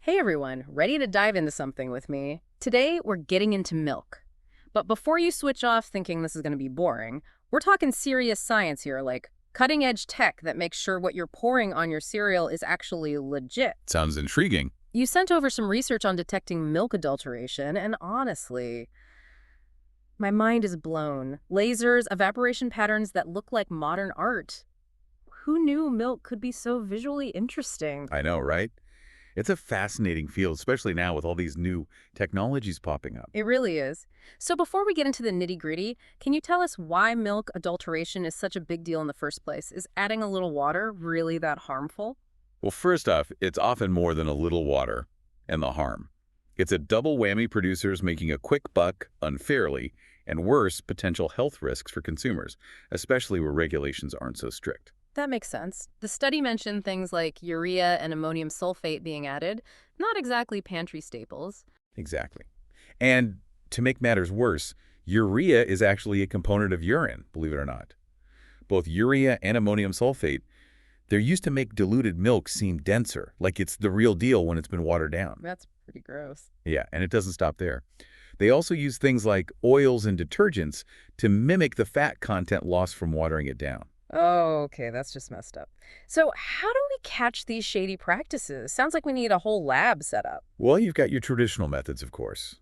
Hey everyone, ready to dive into something with me? Today, we're getting into milk. But before you switch off thinking this is going to be boring, we're talking serious science here, like cutting edge tech that makes sure what you're pouring on your cereal is actually legit. Sounds intriguing. You sent over some research on detecting milk adulteration, and honestly, my mind is blown. Lasers, evaporation patterns that look like modern art. Who knew milk could be so visually interesting? I know, right? It's a fascinating field, especially now with all these new technologies popping up. It really is. So before we get into the nitty-gritty, can you tell us why milk adulteration is such a big deal in the first place? Is adding a little water really that harmful? Well, first off, it's often more than a little water and the harm. It's a double whammy, producers making a quick buck unfairly, and worse, potential health risks for consumers, especially where regulations aren't so strict. That makes sense. The study mentioned things like urea and ammonium sulfate being added, not exactly pantry staples. Exactly. And to make matters worse, urea is actually a component of urine, believe it or not. Both urea and ammonium sulfate, they're used to make diluted milk seem denser, like it's the real deal when it's been watered down. That's pretty gross. Yeah, and it doesn't stop there. They also use things like oils and detergents to mimic the fat content lost from watering it down. Oh, okay, that's just messed up. So how do we catch these shady practices? Sounds like we need a whole lab set up. Well, you've got your traditional methods, of course.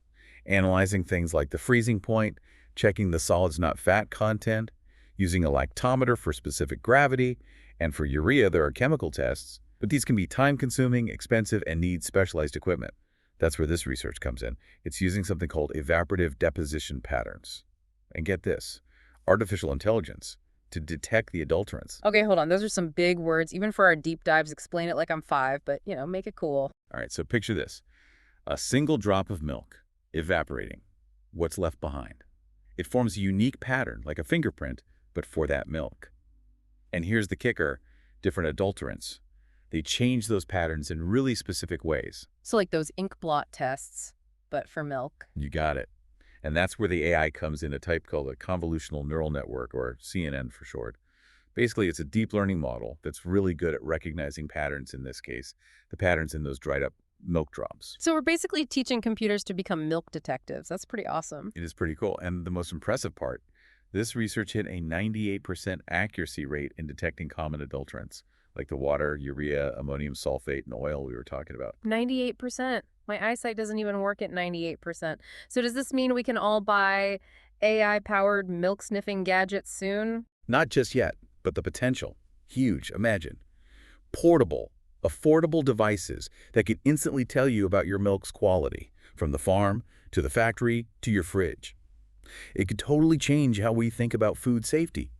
Analyzing things like the freezing point, checking the solids not fat content, using a lactometer for specific gravity, and for urea there are chemical tests, but these can be time-consuming, expensive, and need specialized equipment. That's where this research comes in. It's using something called evaporative deposition patterns. And get this, artificial intelligence to detect the adulterants. Okay, hold on. Those are some big words. Even for our deep dives, explain it like I'm five, but, make it cool. All right, so picture this. A single drop of milk evaporating. What's left behind? It forms a unique pattern, like a fingerprint, but for that milk. And here's the kicker, different adulterants. They change those patterns in really specific ways. So like those ink blot tests, but for milk. You got it. And that's where the AI comes in, a type called a convolutional neural network, or CNN for short. Basically, it's a deep learning model that's really good at recognizing patterns, in this case, the patterns in those dried up milk drops. So we're basically teaching computers to become milk detectives. That's pretty awesome. It is pretty cool. And the most impressive part, this research hit a 98% accuracy rate in detecting common adulterants, like the water, urea, ammonium sulfate, and oil we were talking about. 98%. My eyesight doesn't even work at 98%. So does this mean we can all buy AI-powered milk-sniffing gadgets soon? Not just yet, but the potential. Huge. Imagine. Portable, affordable devices that can instantly tell you about your milk's quality, from the farm to the factory to your fridge. It could totally change how we think about food safety,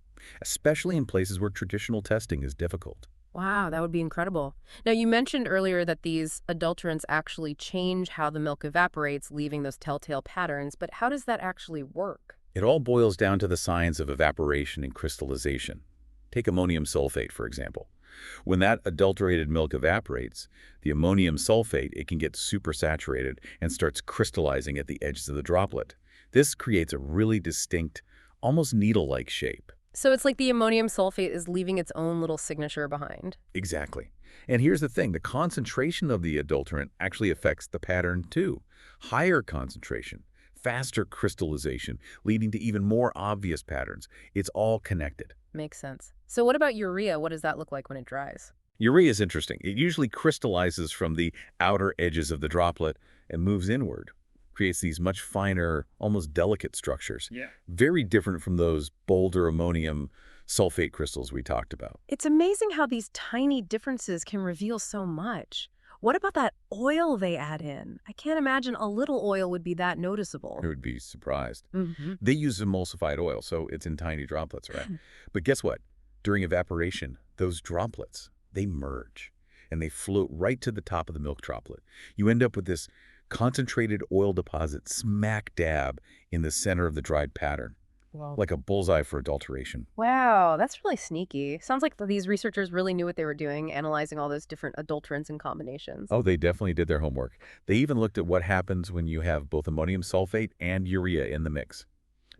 especially in places where traditional testing is difficult. Wow, that would be incredible. Now, you mentioned earlier that these adulterants actually change how the milk evaporates, leaving those telltale patterns, but how does that actually work? It all boils down to the science of evaporation and crystallization. Take ammonium sulfate, for example. When that adulterated milk evaporates, the ammonium sulfate, it can get supersaturated and starts crystallizing at the edges of the droplet. This creates a really distinct, almost needle-like shape. So it's like the ammonium sulfate is leaving its own little signature behind. Exactly. And here's the thing, the concentration of the adulterant actually affects the pattern too. Higher concentration, faster crystallization, leading to even more obvious patterns. It's all connected. Makes sense. So what about urea? What does that look like when it dries? Urea is interesting. It usually crystallizes from the outer edges of the droplet and moves inward, creates these much finer, almost delicate structures. Yeah. Very different from those bolder ammonium sulfate crystals we talked about. It's amazing how these tiny differences can reveal so much. What about that oil they add in? I can't imagine a little oil would be that noticeable. I would be surprised. Mm-hmm. They use emulsified oil, so it's in tiny droplets, right? But guess what? During evaporation, those droplets, they merge and they float right to the top of the milk droplet. You end up with this concentrated oil deposit smack dab in the center of the dried pattern, Wow. like a bullseye for adulteration. Wow, that's really sneaky. Sounds like these researchers really knew what they were doing, analyzing all those different adulterants and combinations. Oh, they definitely did their homework. They even looked at what happens when you have both ammonium sulfate and urea in the mix.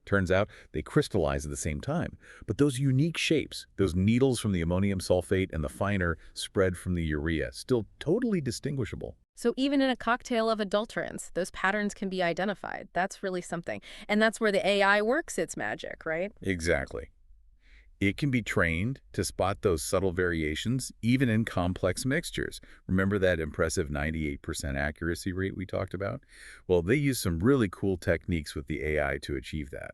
Turns out they crystallize at the same time, but those unique shapes, those needles from the ammonium sulfate and the finer spread from the urea, still totally distinguishable. So even in a cocktail of adulterants, those patterns can be identified. That's really something. And that's where the AI works its magic, right? Exactly. It can be trained to spot those subtle variations, even in complex mixtures. Remember that impressive 98% accuracy rate we talked about? Well, they use some really cool techniques with the AI to achieve that.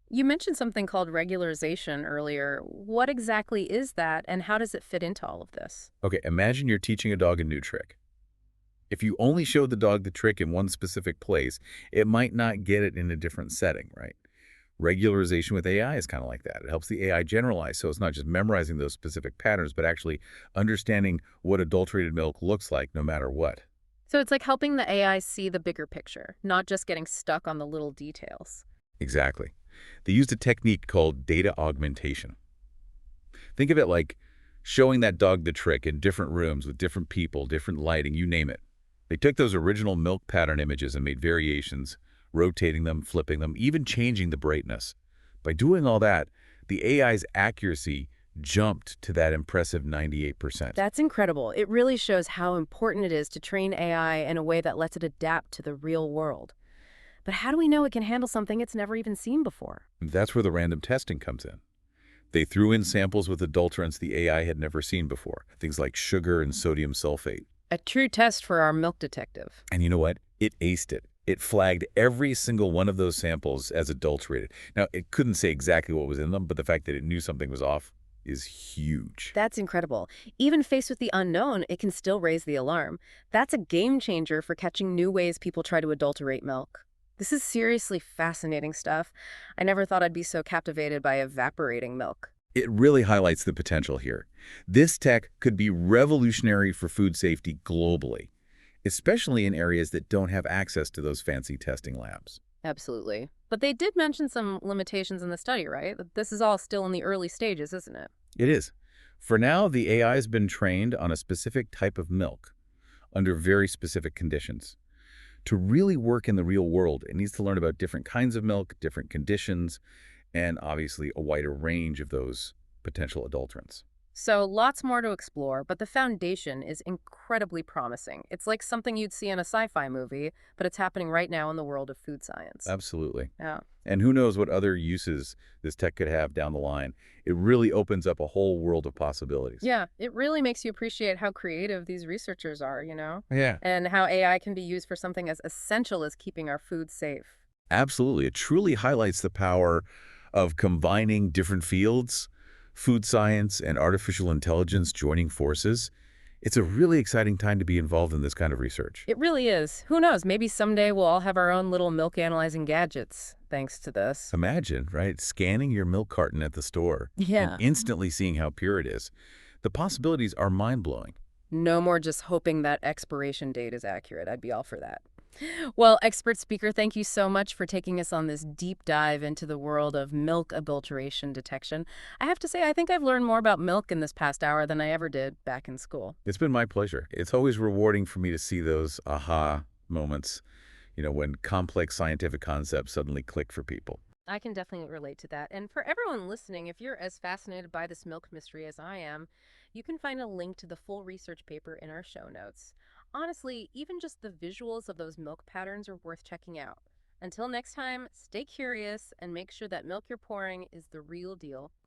You mentioned something called regularization earlier. What exactly is that, and how does it fit into all of this? Okay, imagine you're teaching a dog a new trick. If you only showed the dog the trick in one specific place, it might not get it in a different setting, right? Regularization with AI is kind of like that. It helps the AI generalize, so it's not just memorizing those specific patterns, but actually understanding what adulterated milk looks like no matter what. So it's like helping the AI see the bigger picture, not just getting stuck on the little details. Exactly. They used a technique called data augmentation. Think of it like showing that dog the trick in different rooms with different people, different lighting, you name it. They took those original milk pattern images and made variations, rotating them, flipping them, even changing the brightness. By doing all that, the AI's accuracy jumped to that impressive 98%. That's incredible. It really shows how important it is to train AI in a way that lets it adapt to the real world. But how do we know it can handle something it's never even seen before? That's where the random testing comes in. They threw in samples with adulterants the AI had never seen before, things like sugar and sodium sulfate. A true test for our milk detective. And you know what? It aced it. It flagged every single one of those samples as adulterated. Now, it couldn't say exactly what was in them, but the fact that it knew something was off is huge. That's incredible. Even faced with the unknown, it can still raise the alarm. That's a game changer for catching new ways people try to adulterate milk. This is seriously fascinating stuff. I never thought I'd be so captivated by evaporating milk. It really highlights the potential here. This tech could be revolutionary for food safety globally, especially in areas that don't have access to those fancy testing labs. Absolutely. But they did mention some limitations in the study, right? This is all still in the early stages, isn't it? It is. For now, the AI has been trained on a specific type of milk under very specific conditions. To really work in the real world, it needs to learn about different kinds of milk, different conditions, and obviously a wider range of those potential adulterants. So lots more to explore, but the foundation is incredibly promising. It's like something you'd see in a sci-fi movie, but it's happening right now in the world of food science. Absolutely. Yeah. And who knows what other uses this tech could have down the line. It really opens up a whole world of possibilities. Yeah, it really makes you appreciate how creative these researchers are, Yeah. and how AI can be used for something as essential as keeping our food safe. Absolutely. It truly highlights the power of combining different fields, food science and artificial intelligence joining forces. It's a really exciting time to be involved in this kind of research. It really is. Who knows? Maybe someday we'll all have our own little milk analyzing gadgets thanks to this. Imagine, right, scanning your milk carton at the store and Yeah. instantly seeing how pure it is. The possibilities are mind-blowing. No more just hoping that expiration date is accurate. I'd be all for that. Well, expert speaker, thank you so much for taking us on this deep dive into the world of milk adulteration detection. I have to say, I think I've learned more about milk in this past hour than I ever did back in school. It's been my pleasure. It's always rewarding for me to see those aha moments, when complex scientific concepts suddenly click for people. I can definitely relate to that. And for everyone listening, if you're as fascinated by this milk mystery as I am, you can find a link to the full research paper in our show notes. Honestly, even just the visuals of those milk patterns are worth checking out. Until next time, stay curious and make sure that milk you're pouring is the real deal.